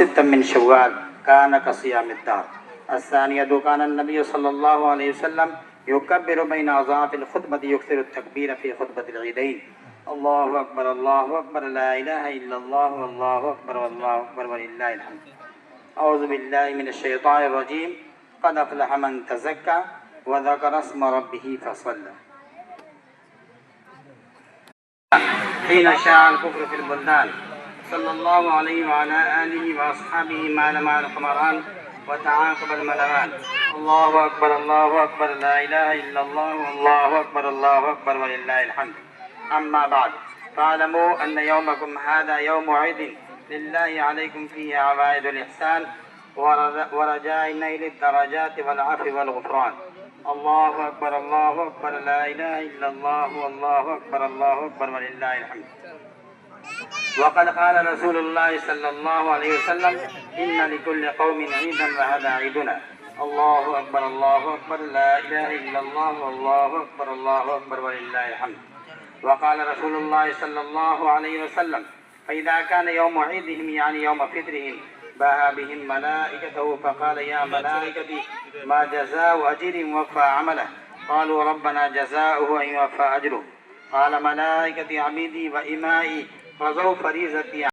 ستا من شوال كان كصيام الدهر. الثانية كان النبي صلى الله عليه وسلم يكبر بين أضعاف الخطبة يكثر التكبير في خطبة العيدين. الله أكبر الله أكبر لا إله إلا الله والله أكبر والله أكبر ولله الحمد. أعوذ بالله من الشيطان الرجيم. قد أفلح من تزكى وذكر اسم ربه فصلى. حين شاع الكفر في البلدان صلى الله عليه وعلى آله وأصحابه ما لمع القمران وتعاقب الملوان. الله أكبر الله أكبر لا إله إلا الله والله أكبر الله أكبر ولله الحمد. أما بعد فاعلموا أن يومكم هذا يوم عيد لله عليكم فيه عوائد الإحسان ورجاء نيل الدرجات والعفو والغفران. الله أكبر الله أكبر لا إله إلا الله والله أكبر الله أكبر ولله الحمد. وقد قال رسول الله صلى الله عليه وسلم إن لكل قوم عيدا وهذا عيدنا. الله أكبر الله أكبر لا إله إلا الله والله أكبر الله أكبر ولله الحمد. وقال رسول الله صلى الله عليه وسلم فإذا كان يوم عيدهم يعني يوم فطرهم باها بهم ملائكته فقال يا ملائكتي ما جزاء أجر وفى عمله؟ قالوا ربنا جزاؤه أن يوفى أجره. قال ملائكتي عبيدي وإمائي قضوا فريضتي